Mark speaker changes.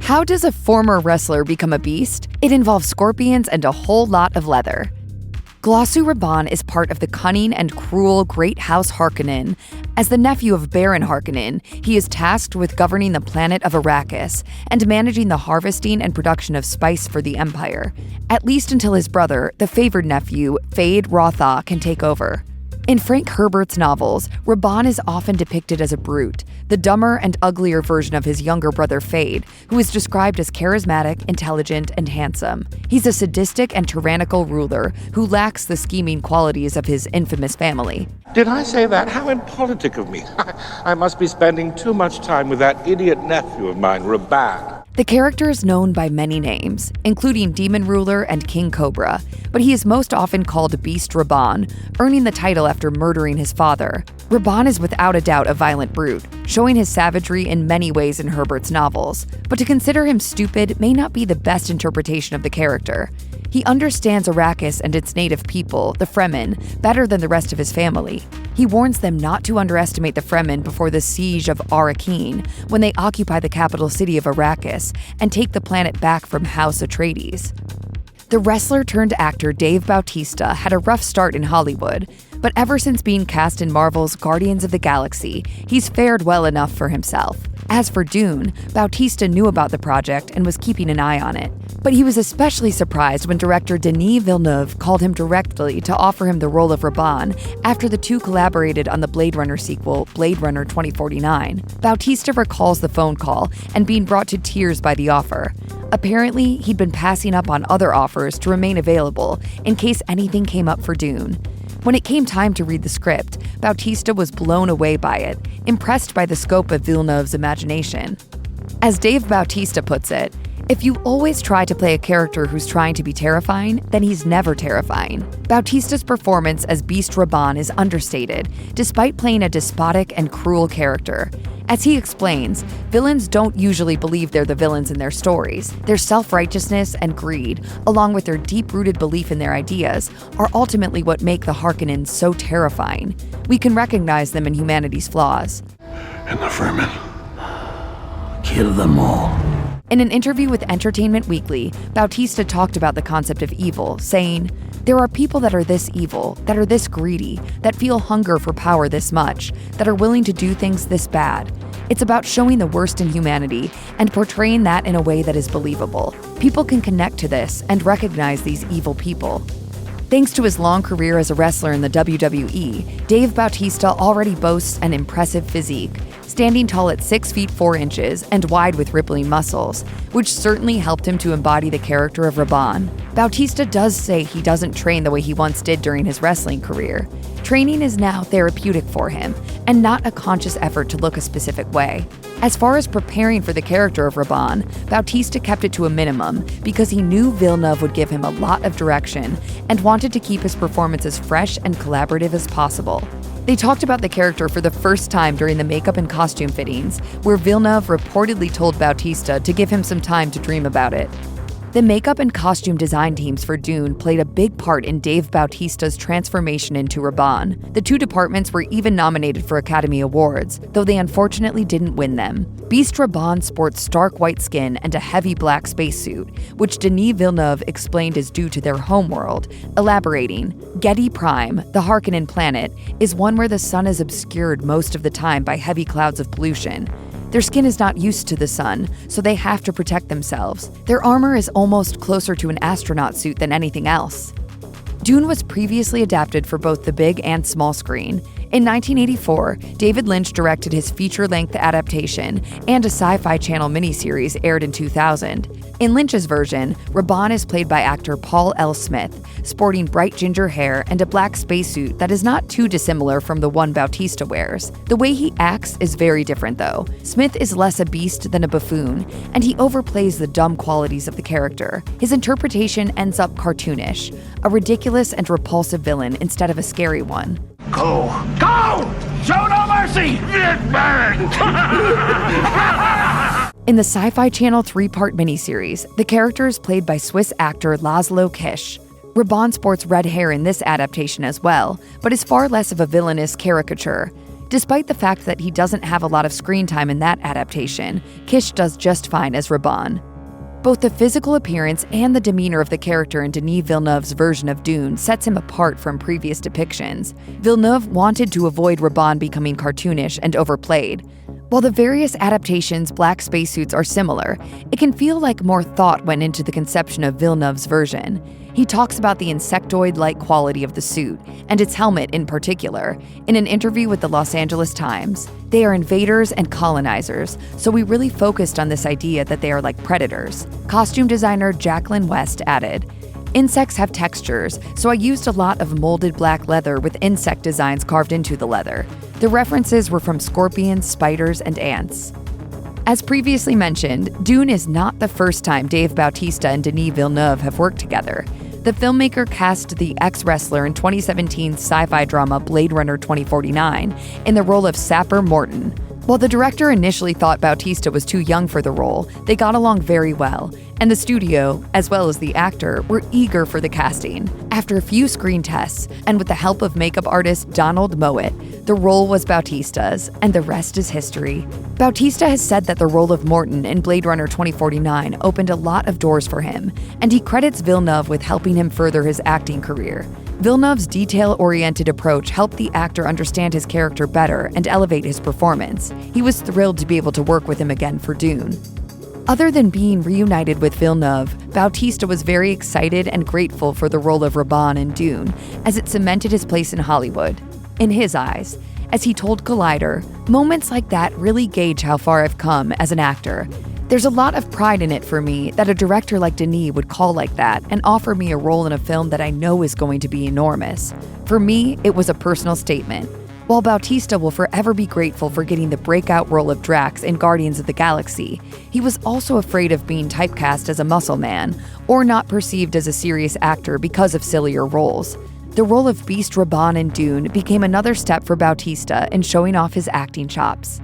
Speaker 1: How does a former wrestler become a beast? It involves scorpions and a whole lot of leather. Glossu Rabban is part of the cunning and cruel Great House Harkonnen. As the nephew of Baron Harkonnen, he is tasked with governing the planet of Arrakis and managing the harvesting and production of spice for the Empire, at least until his brother, the favored nephew, Fade Rotha, can take over. In Frank Herbert's novels, Rabban is often depicted as a brute, the dumber and uglier version of his younger brother Fade, who is described as charismatic, intelligent, and handsome. He's a sadistic and tyrannical ruler who lacks the scheming qualities of his infamous family.
Speaker 2: Did I say that? How impolitic of me. I must be spending too much time with that idiot nephew of mine, Rabban.
Speaker 1: The character is known by many names, including Demon Ruler and King Cobra, but he is most often called Beast Rabban, earning the title after murdering his father. Rabban is without a doubt a violent brute, showing his savagery in many ways in Herbert's novels, but to consider him stupid may not be the best interpretation of the character. He understands Arrakis and its native people, the Fremen, better than the rest of his family. He warns them not to underestimate the Fremen before the siege of Arrakeen, when they occupy the capital city of Arrakis and take the planet back from House Atreides. The wrestler-turned-actor Dave Bautista had a rough start in Hollywood, but ever since being cast in Marvel's Guardians of the Galaxy, he's fared well enough for himself. As for Dune, Bautista knew about the project and was keeping an eye on it. But he was especially surprised when director Denis Villeneuve called him directly to offer him the role of Rabban after the two collaborated on the Blade Runner sequel, Blade Runner 2049. Bautista recalls the phone call and being brought to tears by the offer. Apparently, he'd been passing up on other offers to remain available in case anything came up for Dune. When it came time to read the script, Bautista was blown away by it, impressed by the scope of Villeneuve's imagination. As Dave Bautista puts it, if you always try to play a character who's trying to be terrifying, then he's never terrifying. Bautista's performance as Beast Rabban is understated, despite playing a despotic and cruel character. As he explains, villains don't usually believe they're the villains in their stories. Their self-righteousness and greed, along with their deep-rooted belief in their ideas, are ultimately what make the Harkonnens so terrifying. We can recognize them in humanity's flaws.
Speaker 3: And the vermin. Kill them all.
Speaker 1: In an interview with Entertainment Weekly, Bautista talked about the concept of evil, saying, "There are people that are this evil, that are this greedy, that feel hunger for power this much, that are willing to do things this bad. It's about showing the worst in humanity and portraying that in a way that is believable. People can connect to this and recognize these evil people." Thanks to his long career as a wrestler in the WWE, Dave Bautista already boasts an impressive physique, standing tall at 6 feet 4 inches and wide with rippling muscles, which certainly helped him to embody the character of Rabban. Bautista does say he doesn't train the way he once did during his wrestling career. Training is now therapeutic for him, and not a conscious effort to look a specific way. As far as preparing for the character of Rabban, Bautista kept it to a minimum because he knew Villeneuve would give him a lot of direction and wanted to keep his performance as fresh and collaborative as possible. They talked about the character for the first time during the makeup and costume fittings, where Villeneuve reportedly told Bautista to give him some time to dream about it. The makeup and costume design teams for Dune played a big part in Dave Bautista's transformation into Rabban. The two departments were even nominated for Academy Awards, though they unfortunately didn't win them. Beast Rabban sports stark white skin and a heavy black spacesuit, which Denis Villeneuve explained is due to their homeworld, elaborating, Getty Prime, the Harkonnen planet, is one where the sun is obscured most of the time by heavy clouds of pollution. Their skin is not used to the sun, so they have to protect themselves. Their armor is almost closer to an astronaut suit than anything else. Dune was previously adapted for both the big and small screen. In 1984, David Lynch directed his feature-length adaptation, and a Sci-Fi Channel miniseries aired in 2000. In Lynch's version, Rabban is played by actor Paul L. Smith, sporting bright ginger hair and a black spacesuit that is not too dissimilar from the one Bautista wears. The way he acts is very different, though. Smith is less a beast than a buffoon, and he overplays the dumb qualities of the character. His interpretation ends up cartoonish, a ridiculous and repulsive villain instead of a scary one.
Speaker 3: Go! Go! Show no mercy!
Speaker 1: In the Sci-Fi Channel 3-part miniseries, the character is played by Swiss actor Laszlo Kish. Rabban sports red hair in this adaptation as well, but is far less of a villainous caricature. Despite the fact that he doesn't have a lot of screen time in that adaptation, Kish does just fine as Rabban. Both the physical appearance and the demeanor of the character in Denis Villeneuve's version of Dune sets him apart from previous depictions. Villeneuve wanted to avoid Rabban becoming cartoonish and overplayed. While the various adaptations' black spacesuits are similar, it can feel like more thought went into the conception of Villeneuve's version. He talks about the insectoid-like quality of the suit, and its helmet in particular, in an interview with the Los Angeles Times. They are invaders and colonizers, so we really focused on this idea that they are like predators. Costume designer Jacqueline West added, "Insects have textures, so I used a lot of molded black leather with insect designs carved into the leather. The references were from scorpions, spiders, and ants." As previously mentioned, Dune is not the first time Dave Bautista and Denis Villeneuve have worked together. The filmmaker cast the ex-wrestler in 2017's sci-fi drama Blade Runner 2049 in the role of Sapper Morton. While the director initially thought Bautista was too young for the role, they got along very well, and the studio, as well as the actor, were eager for the casting. After a few screen tests, and with the help of makeup artist Donald Mowat, the role was Bautista's, and the rest is history. Bautista has said that the role of Morton in Blade Runner 2049 opened a lot of doors for him, and he credits Villeneuve with helping him further his acting career. Villeneuve's detail-oriented approach helped the actor understand his character better and elevate his performance. He was thrilled to be able to work with him again for Dune. Other than being reunited with Villeneuve, Bautista was very excited and grateful for the role of Rabban in Dune, as it cemented his place in Hollywood. In his eyes, as he told Collider, "Moments like that really gauge how far I've come as an actor. There's a lot of pride in it for me that a director like Denis would call like that and offer me a role in a film that I know is going to be enormous. For me, it was a personal statement." While Bautista will forever be grateful for getting the breakout role of Drax in Guardians of the Galaxy, he was also afraid of being typecast as a muscle man or not perceived as a serious actor because of sillier roles. The role of Beast Rabban in Dune became another step for Bautista in showing off his acting chops.